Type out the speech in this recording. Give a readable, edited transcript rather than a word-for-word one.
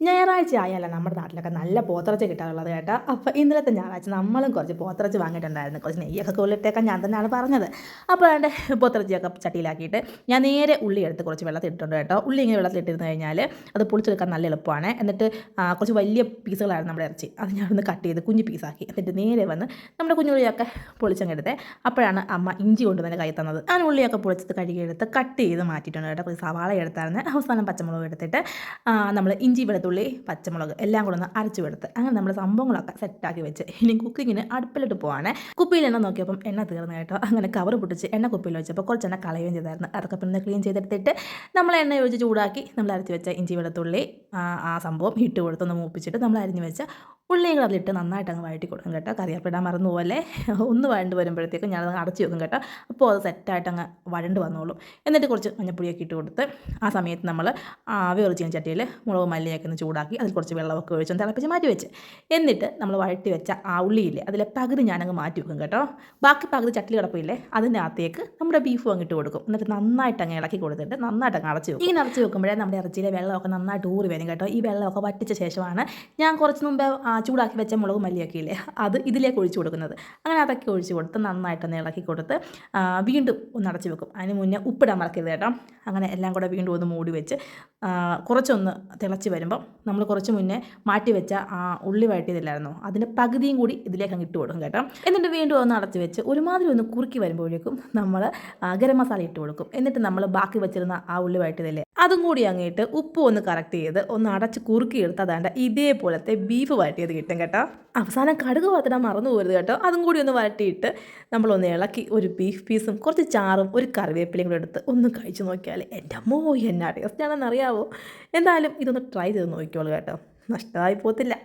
ഞായറാഴ്ച ആയാലും നമ്മുടെ നാട്ടിലൊക്കെ നല്ല പോത്തിറച്ചി കിട്ടാറുള്ളത് കേട്ടോ. അപ്പോൾ ഇന്നലത്തെ ഞായറാഴ്ച നമ്മളും കുറച്ച് പോത്തിറച്ചി വാങ്ങിയിട്ടുണ്ടായിരുന്നു. കുറച്ച് നെയ്യൊക്കെ കൊള്ളിട്ടേക്കാൻ ഞാൻ തന്നെയാണ് പറഞ്ഞത്. അപ്പോൾ അതിൻ്റെ പോത്തിറച്ചിയൊക്കെ ചട്ടിയിലാക്കിയിട്ട് ഞാൻ നേരെ ഉള്ളി എടുത്ത് കുറച്ച് വെള്ളത്തിലിട്ടുണ്ട് കേട്ടോ. ഉള്ളി ഇങ്ങനെ വെള്ളത്തിലിട്ടിരുന്ന് കഴിഞ്ഞാൽ അത് പൊളിച്ചെടുക്കാൻ നല്ല എളുപ്പമാണ്. എന്നിട്ട് കുറച്ച് വലിയ പീസുകളായിരുന്നു നമ്മുടെ ഇറച്ചി. അത് ഞാനൊന്ന് കട്ട് ചെയ്ത് കുഞ്ഞ് പീസാക്കി എന്നിട്ട് നേരെ വന്ന് നമ്മുടെ കുഞ്ഞുള്ളിയൊക്കെ പൊളിച്ചങ്ങെടുത്ത് അപ്പോഴാണ് അമ്മ ഇഞ്ചി കൊണ്ടുവന്ന് കൈ തന്നത്. ആ ഉള്ളിയൊക്കെ പൊളിച്ചത് കഴുകിയെടുത്ത് കട്ട് ചെയ്ത് മാറ്റിയിട്ടുണ്ട് കേട്ടോ. കുറച്ച് സവാള എടുത്തായിരുന്നു. അവസാനം പച്ചമുളക് എടുത്തിട്ട് നമ്മൾ ഇഞ്ചി വെളുത്തുള്ളി പച്ചമുളക് എല്ലാം കൂടെ ഒന്ന് അരച്ചു എടുത്ത് അങ്ങനെ നമ്മൾ സംഭവങ്ങളൊക്കെ സെറ്റാക്കി വെച്ച് ഇനി കുക്കിങ്ങിന് അടുപ്പിലിട്ട് പോവാണ്. കുപ്പിയിൽ എണ്ണ നോക്കിയപ്പം എണ്ണ തീർന്നു കേട്ടോ. അങ്ങനെ കവർ പൊട്ടിച്ച് എണ്ണ കുപ്പിയിൽ വെച്ചപ്പോൾ കുറച്ച് എണ്ണ കളയുകയും ചെയ്തായിരുന്നു. അതൊക്കെ പിന്നെ ക്ലീൻ ചെയ്തെടുത്തിട്ട് നമ്മൾ എണ്ണ ഒഴിച്ച് ചൂടാക്കി നമ്മൾ അരച്ച് വെച്ച ഇഞ്ചി വെളുത്തുള്ളി ആ സംഭവം ഇട്ട് കൊടുത്തൊന്ന് മൂപ്പിച്ചിട്ട് നമ്മൾ അരിഞ്ഞ് വെച്ച ഉള്ളിയും കൂടെ അതിലിട്ട് നന്നായിട്ട് അങ്ങ് വഴറ്റി കൊടുക്കും കേട്ടോ. കറിവേപ്പില മറന്നു പോലെ ഒന്ന് വഴണ്ട് വരുമ്പോഴത്തേക്കും ഞാനത് അടച്ചു വെക്കും കേട്ടോ. അപ്പോൾ അത് സെറ്റായിട്ട് അങ്ങ് വഴണ്ട് വന്നോളും. എന്നിട്ട് കുറച്ച് മഞ്ഞപ്പൊടിയൊക്കെ ഇട്ട് കൊടുത്ത് ആ സമയത്ത് നമ്മൾ വേറെ ചീനച്ചട്ടിയിൽ മുളക് മല്ലിയൊക്കെ ഒന്ന് ചൂടാക്കി അതിൽ കുറച്ച് വെള്ളമൊക്കെ ഒഴിച്ചൊന്ന് തിളപ്പിച്ച് മാറ്റി വെച്ച് എന്നിട്ട് നമ്മൾ വഴറ്റി വെച്ച ആ ഉള്ളിയില്ലേ അതിലെ പകുതി ഞാനങ്ങ് മാറ്റി വെക്കും കേട്ടോ. ബാക്കി പകുതി ചട്ടിൽ കിടപ്പില്ലേ അതിനകത്തേക്ക് നമ്മുടെ ബീഫും അങ്ങിട്ട് കൊടുക്കും. എന്നിട്ട് നന്നായിട്ട് അങ്ങ് ഇളക്കി കൊടുത്തിട്ട് നന്നായിട്ട് അങ്ങ് അടച്ച് വെക്കും. ഇങ്ങനെ അടച്ച് വെക്കുമ്പോഴേ നമ്മുടെ ഇറച്ചിയിലെ വെള്ളമൊക്കെ നന്നായിട്ട് ഊറി വരും കേട്ടോ. ഈ വെള്ളമൊക്കെ വറ്റിച്ച ശേഷമാണ് ഞാൻ കുറച്ച് മുമ്പ് ചൂടാക്കി വെച്ച മുളക് മല്ലിയൊക്കെ ഇല്ലേ അത് ഇതിലേക്ക് ഒഴിച്ച് കൊടുക്കുന്നത്. അങ്ങനെ അതൊക്കെ ഒഴിച്ച് കൊടുത്ത് നന്നായിട്ടൊന്ന് ഇളക്കി കൊടുത്ത് വീണ്ടും ഒന്ന് അടച്ച് വെക്കും. അതിന് മുന്നേ ഉപ്പിടാൻ മറക്കരുത് കേട്ടോ. അങ്ങനെ എല്ലാം കൂടെ വീണ്ടും ഒന്ന് മൂടി വെച്ച് കുറച്ചൊന്ന് തിളച്ച് വരുമ്പം നമ്മൾ കുറച്ച് മുന്നേ മാറ്റി വെച്ച ആ ഉള്ളി വഴറ്റിയതില്ലായിരുന്നോ അതിൻ്റെ പകുതിയും കൂടി ഇതിലേക്ക് അങ്ങ് ഇട്ട് കൊടുക്കും കേട്ടോ. എന്നിട്ട് വീണ്ടും ഒന്ന് അടച്ച് വെച്ച് ഒരുമാതിരി ഒന്ന് കുറുക്കി വരുമ്പോഴേക്കും നമ്മൾ ഗരം മസാല ഇട്ട് കൊടുക്കും. എന്നിട്ട് നമ്മൾ ബാക്കി വെച്ചിരുന്ന ആ ഉള്ളി വഴറ്റിയതില്ലേ അതും കൂടി അങ്ങിട്ട് ഉപ്പ് ഒന്ന് കറക്റ്റ് ചെയ്ത് ഒന്ന് അടച്ച് കുറുക്കി എടുത്ത് അതാണ്ട് ഇതേപോലത്തെ ബീഫ് വഴറ്റിയത് കിട്ടും കേട്ടോ. അവസാനം കടുക് വറുത്തിടാൻ മറന്നു പോരുത് കേട്ടോ. അതും കൂടി ഒന്ന് വഴറ്റിയിട്ട് നമ്മളൊന്ന് ഇളക്കി ഒരു ബീഫ് പീസും കുറച്ച് ചാറും ഒരു കറിവേപ്പിലയും കൂടെ എടുത്ത് ഒന്ന് കഴിച്ച് നോക്കിയാൽ എൻ്റെ അമ്മോ എന്നാ ടേസ്റ്റ് ആണെന്ന് അറിയാവോ. എന്തായാലും ഇതൊന്ന് ട്രൈ ചെയ്ത് നോക്കിക്കോളൂ കേട്ടോ. നഷ്ടമായി പോകത്തില്ല.